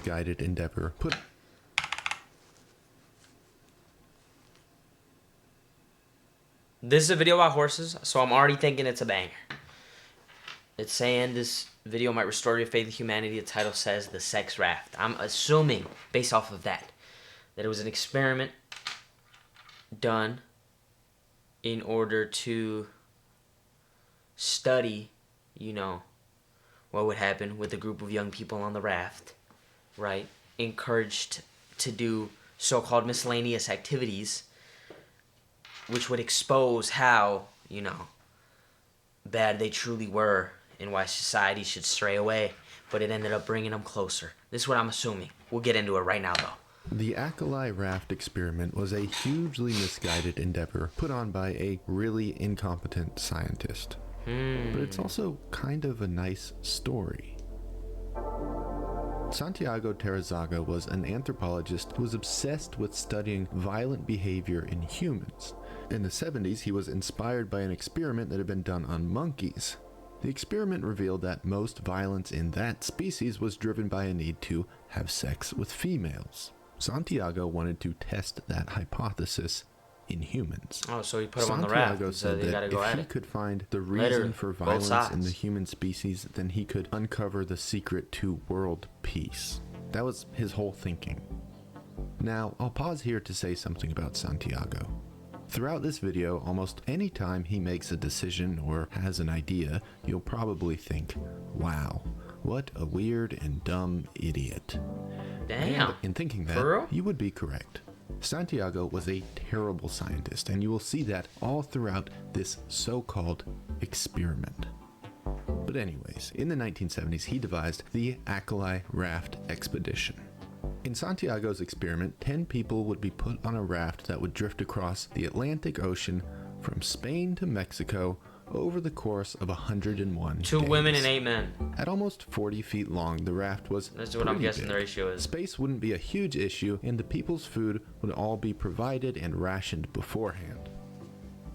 misguided endeavor put... This is a video about horses, so I'm already thinking it's a banger. It's saying this video might restore your faith in humanity. The title says The Sex Raft. I'm assuming, based off of that it was an experiment done in order to study, you know, what would happen with a group of young people on the raft, right? Encouraged to do so-called miscellaneous activities, which would expose how, you know, bad they truly were and why society should stray away. But it ended up bringing them closer. This is what I'm assuming. We'll get into it right now, though. The Alkali Raft experiment was a hugely misguided endeavor put on by a really incompetent scientist. But it's also kind of a nice story. Santiago Terrazaga was an anthropologist who was obsessed with studying violent behavior in humans. In the 70s, he was inspired by an experiment that had been done on monkeys. The experiment revealed that most violence in that species was driven by a need to have sex with females. Santiago wanted to test that hypothesis in humans. Oh, so he put him on the raft. Santiago said that if he could find the reason for violence in the human species, then he could uncover the secret to world peace. That was his whole thinking. Now, I'll pause here to say something about Santiago. Throughout this video, almost any time he makes a decision or has an idea, you'll probably think, wow, what a weird and dumb idiot. Damn. And in thinking that, you would be correct. Santiago was a terrible scientist, and you will see that all throughout this so-called experiment. But anyways, in the 1970s, he devised the Alkali Raft Expedition. In Santiago's experiment, 10 people would be put on a raft that would drift across the Atlantic Ocean from Spain to Mexico over the course of 101 2 days. women and 8 men. At almost 40 feet long, the raft was That's what I'm guessing big. the ratio is. Space wouldn't be a huge issue, and the people's food would all be provided and rationed beforehand.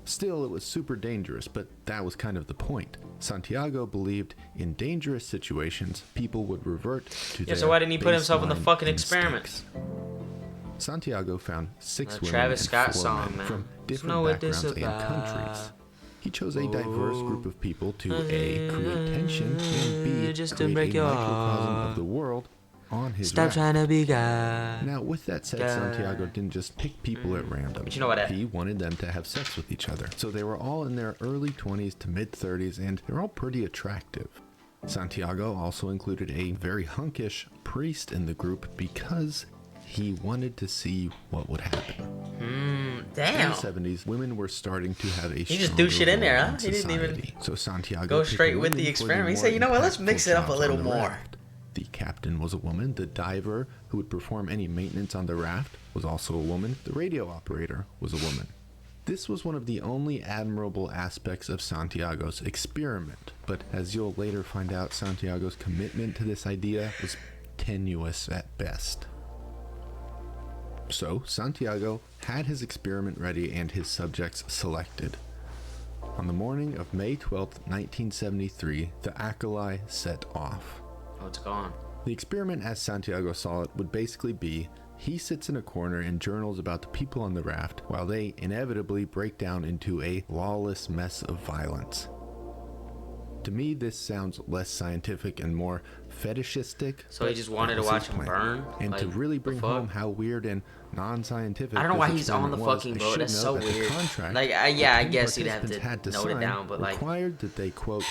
Still, it was super dangerous, but that was kind of the point. Santiago believed in dangerous situations, people would revert to their so why didn't he put himself in the baseline fucking instincts. experiment? Santiago found 6 women Travis and Scott 4 song, men man. from different Know what backgrounds this and about. countries. He chose a diverse group of people to A, create tension, and B, just to create break a your microcosm heart. of the world on his Stop raft. trying to be God. Now, with that said, Santiago didn't just pick people at random. But you know what? He wanted them to have sex with each other. So they were all in their early 20s to mid 30s, and they're all pretty attractive. Santiago also included a very hunkish priest in the group because he wanted to see what would happen. Damn. In the 70s, women were starting to have a He just threw shit in there, huh? He He didn't even So Santiago go picked straight with women the for experiment. He more said, you know what, let's impactful mix it up a jobs little on the more. raft. The captain was a woman. The diver who would perform any maintenance on the raft was also a woman. The radio operator was a woman. This was one of the only admirable aspects of Santiago's experiment. But as you'll later find out, Santiago's commitment to this idea was tenuous at best. So, Santiago had his experiment ready and his subjects selected. On the morning of May 12th, 1973, the Alkali set off. Oh, it's gone. The experiment, as Santiago saw it, would basically be he sits in a corner and journals about the people on the raft while they inevitably break down into a lawless mess of violence. To me, this sounds less scientific and more fetishistic. So he just wanted to watch him burn? And Like, to really the bring fuck? home how weird and non-scientific I don't know this why he's on the experiment was, fucking I boat. should That's note so that the weird. contract Like, the yeah, I 10 guess you'd have participants to had note it sign down, but like, required that they, quote,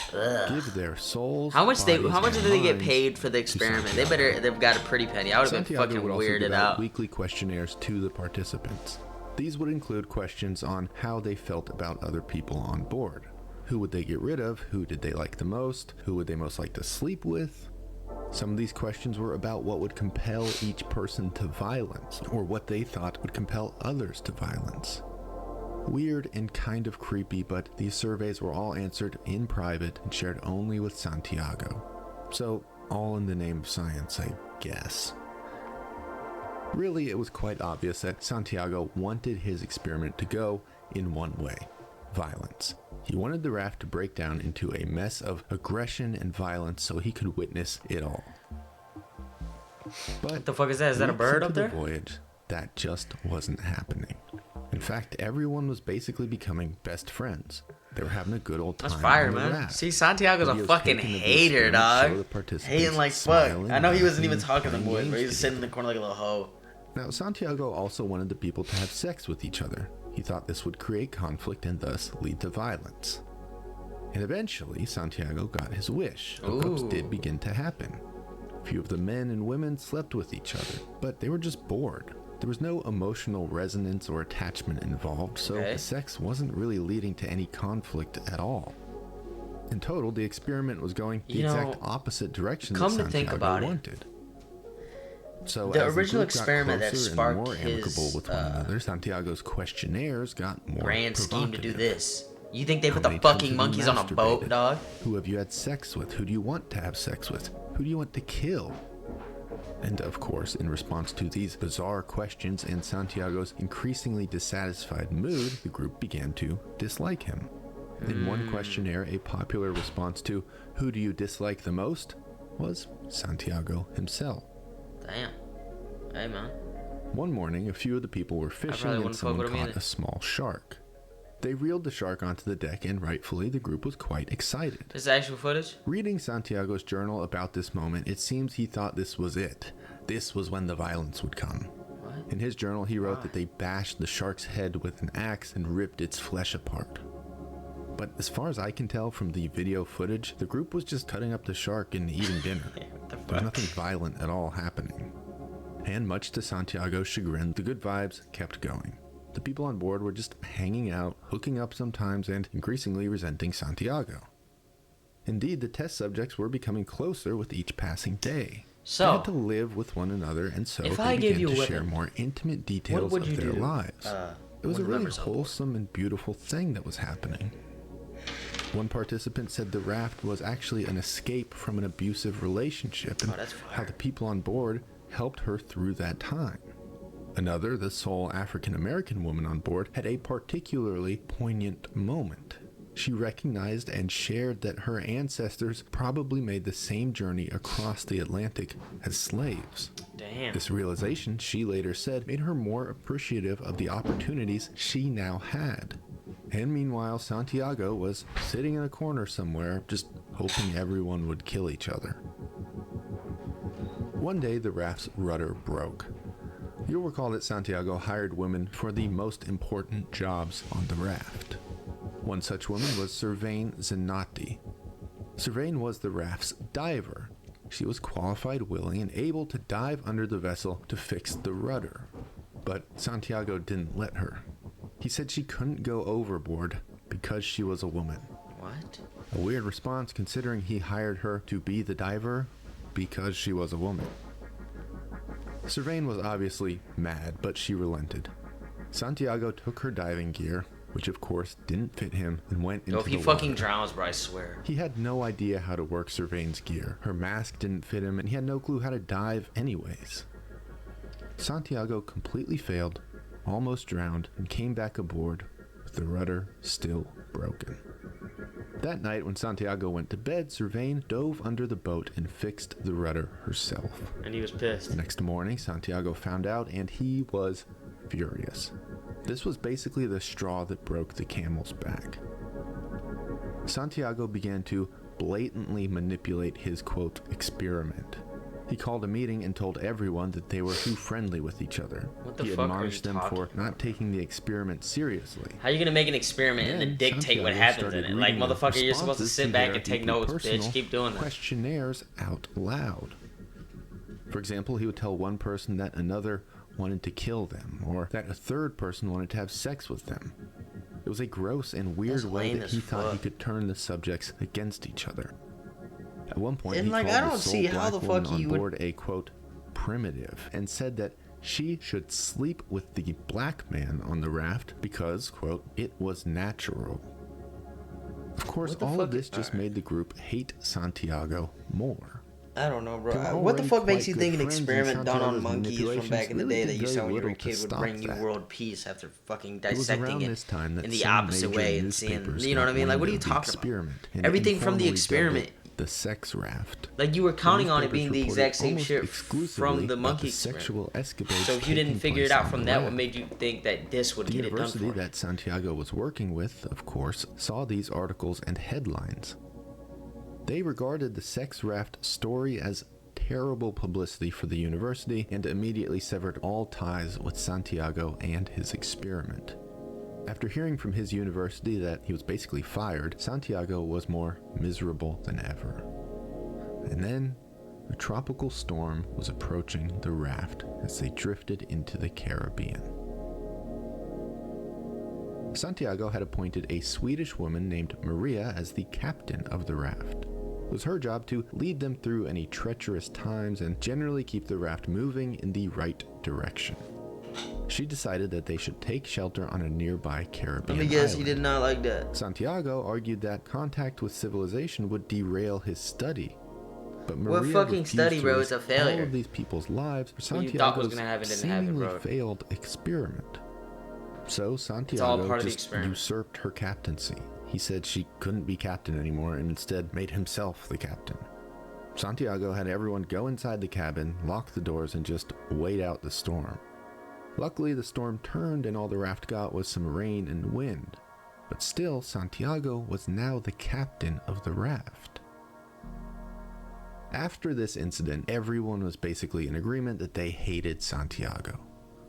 give their souls, how much do bodies, they and get minds paid for the experiment? They've got a pretty penny. I would have been Santiago fucking would also weirded give out. weekly questionnaires to the participants. These would include questions on how they felt about other people on board. Who would they get rid of? Who did they like the most? Who would they most like to sleep with? Some of these questions were about what would compel each person to violence, or what they thought would compel others to violence. Weird and kind of creepy, but these surveys were all answered in private and shared only with Santiago. So, all in the name of science, I guess. Really, it was quite obvious that Santiago wanted his experiment to go in one way: violence. He wanted the raft to break down into a mess of aggression and violence so he could witness it all. But What the fuck is that? Is that a weeks bird into up there? the voyage, that just wasn't happening. In fact, everyone was basically becoming best friends. They were having a good old time. That's fire, on the man. raft. See, Santiago's a Videos fucking taken of the hater, experiment show dog. the participants Hating like fuck. smiling, I know he wasn't even laughing, talking to the playing boys, but he games was sitting in the together. corner like a little hoe. Now, Santiago also wanted the people to have sex with each other. He thought this would create conflict and thus lead to violence. And eventually, Santiago got his wish. Hookups Ooh. did begin to happen. A few of the men and women slept with each other, but they were just bored. There was no emotional resonance or attachment involved, so Okay. the sex wasn't really leading to any conflict at all. In total, the experiment was going the You know, exact opposite direction that come to Santiago think about it, wanted. So the as original group got experiment that closer and sparked more amicable his, with one another, Santiago's questionnaires got more grand scheme to do provocative. this. You think they How put the many times fucking have you monkeys on a boat, masturbated? dog? Who have you had sex with? Who do you want to have sex with? Who do you want to kill? And of course, in response to these bizarre questions and Santiago's increasingly dissatisfied mood, the group began to dislike him. In one questionnaire, a popular response to "Who do you dislike the most?" was Santiago himself. Damn. Hey, man. One morning, a few of the people were fishing probably and wouldn't fuck someone with him caught either. a small shark. They reeled the shark onto the deck, and rightfully, the group was quite excited. This is actual footage? Reading Santiago's journal about this moment, it seems he thought this was it. This was when the violence would come. What? In his journal, he wrote that they bashed the shark's head with an axe and ripped its flesh apart. But as far as I can tell from the video footage, the group was just cutting up the shark and eating dinner. What the There was fuck? nothing violent at all happening. And much to Santiago's chagrin, the good vibes kept going. The people on board were just hanging out, hooking up sometimes, and increasingly resenting Santiago. Indeed, the test subjects were becoming closer with each passing day. So, they had to live with one another, and so if they I gave began you to a share weapon, more intimate what details would of you their do? lives. It was one a of the really members of the- wholesome and beautiful thing that was happening. One participant said the raft was actually an escape from an abusive relationship, and Oh, that's how fire. the people on board helped her through that time. Another, the sole African-American woman on board, had a particularly poignant moment. She recognized and shared that her ancestors probably made the same journey across the Atlantic as slaves. Damn. This realization, she later said, made her more appreciative of the opportunities she now had. And meanwhile, Santiago was sitting in a corner somewhere, just hoping everyone would kill each other. One day, the raft's rudder broke. You'll recall that Santiago hired women for the most important jobs on the raft. One such woman was Sirvain Zenati. Sirvain was the raft's diver. She was qualified, willing, and able to dive under the vessel to fix the rudder. But Santiago didn't let her. He said she couldn't go overboard because she was a woman. What? A weird response considering he hired her to be the diver because she was a woman. Sirvain was obviously mad, but she relented. Santiago took her diving gear, which of course didn't fit him, and went into Yo, if the he fucking water. drowns, bro, I swear. He had no idea how to work Sirvain's gear. Her mask didn't fit him, and he had no clue how to dive anyways. Santiago completely failed, almost drowned, and came back aboard with the rudder still broken. That night, when Santiago went to bed, Sirvain dove under the boat and fixed the rudder herself. And he was pissed. The next morning, Santiago found out, and he was furious. This was basically the straw that broke the camel's back. Santiago began to blatantly manipulate his, quote, experiment. He called a meeting and told everyone that they were too friendly with each other. What the He fuck are you admonished them talking for not taking the experiment seriously. How you gonna make an experiment and then dictate what Santiago happens in started it? Like, reading the motherfucker, you're supposed to responses sit back their and take deeply notes, personal bitch. Keep doing that. Questionnaires out loud. For example, he would tell one person that another wanted to kill them, or that a third person wanted to have sex with them. It was a gross and weird That's way lame that as he thought he fuck. could turn the subjects against each other. At one point, And, he like, called I the don't sole see how black the woman fuck on you would- board a, quote, primitive, and said that she should sleep with the black man on the raft because, quote, it was natural. Of course, What the all fuck of this is- just made the group hate Santiago more. I don't know, bro. They were What the already fuck makes quite you good think an friends, and experiment done on Santiago's monkeys from back in the manipulations day really that you did saw very when you were a little to kid would stop bring you that. world peace after fucking It was dissecting around it this time that in the some opposite major way and seeing, newspapers you know what I got mean? Like, wind what are you of the talking about? experiment and Everything from the informally dubbed experiment, it the sex raft. Like, you were counting on it Newspapers being the reported exact same almost shit exclusively from the about monkey sexual experiment. escapades. So if you didn't taking figure it place out on from the that, what raft. made you think that this would The get it done university for? that Santiago was working with, of course, saw these articles and headlines. They regarded the sex raft story as terrible publicity for the university and immediately severed all ties with Santiago and his experiment. After hearing from his university that he was basically fired, Santiago was more miserable than ever. And then, a tropical storm was approaching the raft as they drifted into the Caribbean. Santiago had appointed a Swedish woman named Maria as the captain of the raft. It was her job to lead them through any treacherous times and generally keep the raft moving in the right direction. She decided that they should take shelter on a nearby Caribbean Let me guess, island. he did not like that. Santiago argued that contact with civilization would derail his study. But What Maria fucking refused study, to bro? risk It's a failure. all of these people's lives for What you thought was Santiago's gonna happen didn't happen, seemingly bro. failed experiment. So all Santiago part of the just experiment. usurped her captaincy. He said she couldn't be captain anymore and instead made himself the captain. Santiago had everyone go inside the cabin, lock the doors, and just wait out the storm. Luckily, the storm turned and all the raft got was some rain and wind. But still, Santiago was now the captain of the raft. After this incident, everyone was basically in agreement that they hated Santiago.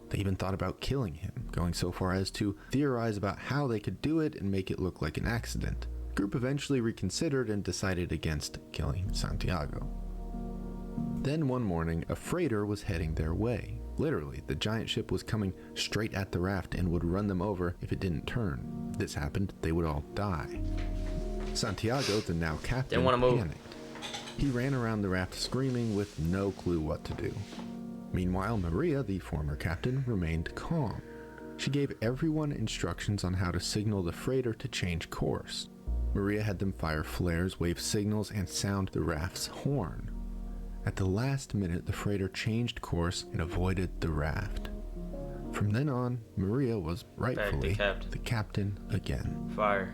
They even thought about killing him, going so far as to theorize about how they could do it and make it look like an accident. The group eventually reconsidered and decided against killing Santiago. Then one morning, a freighter was heading their way. Literally, the giant ship was coming straight at the raft and would run them over if it didn't turn. If this happened, they would all die. Santiago, the now captain, Didn't wanna move. panicked. He ran around the raft screaming with no clue what to do. Meanwhile, Maria, the former captain, remained calm. She gave everyone instructions on how to signal the freighter to change course. Maria had them fire flares, wave signals, and sound the raft's horn. At the last minute, the freighter changed course and avoided the raft. From then on, Maria was rightfully the captain again. Fire.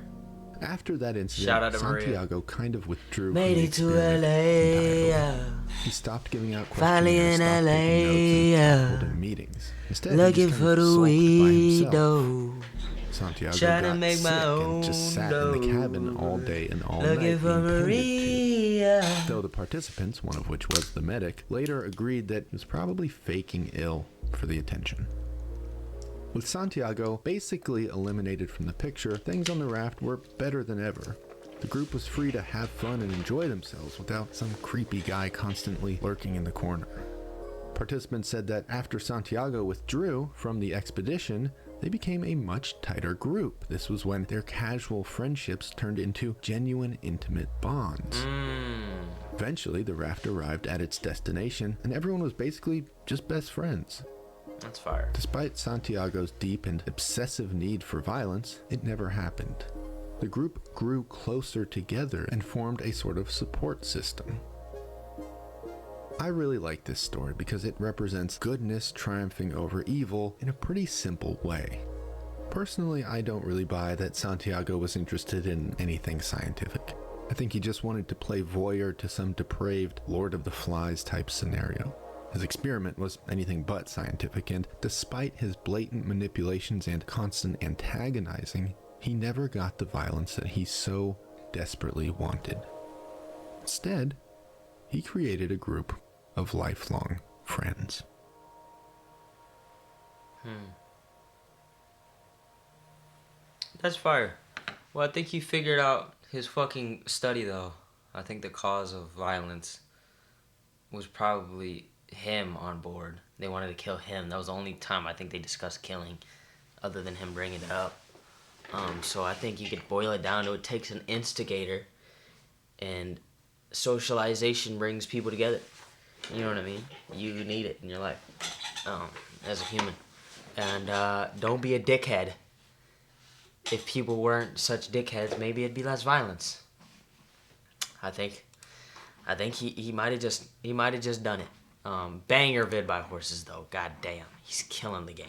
After that incident, Shout out to Santiago kind of withdrew Made from the it to experiment LA. entirely. He stopped giving out Finally questionnaires, in stopped LA, taking notes, and stopped holding meetings. Instead, he Looking just for kind the of sulked by himself. weirdo. Santiago Trying to got make sick my and just sat in the own cabin all day and all Looking night for being tended to. Maria. Though the participants, one of which was the medic, later agreed that he was probably faking ill for the attention. With Santiago basically eliminated from the picture, things on the raft were better than ever. The group was free to have fun and enjoy themselves without some creepy guy constantly lurking in the corner. Participants said that after Santiago withdrew from the expedition, they became a much tighter group. This was when their casual friendships turned into genuine, intimate bonds. Eventually, the raft arrived at its destination, and everyone was basically just best friends. That's fire. Despite Santiago's deep and obsessive need for violence, it never happened. The group grew closer together and formed a sort of support system. I really like this story because it represents goodness triumphing over evil in a pretty simple way. Personally, I don't really buy that Santiago was interested in anything scientific. I think he just wanted to play voyeur to some depraved Lord of the Flies type scenario. His experiment was anything but scientific, and despite his blatant manipulations and constant antagonizing, he never got the violence that he so desperately wanted. Instead, he created a group of lifelong friends. That's fire. Well, I think he figured out his fucking study, though. I think the cause of violence was probably him on board. They wanted to kill him. That was the only time I think they discussed killing, other than him bringing it up. So I think you could boil it down to it takes an instigator, and socialization brings people together. You know what I mean? You need it in your life as a human. And don't be a dickhead. If people weren't such dickheads, maybe it'd be less violence. I think he might have just done it. Banger vid by horses though. God damn, he's killing the game.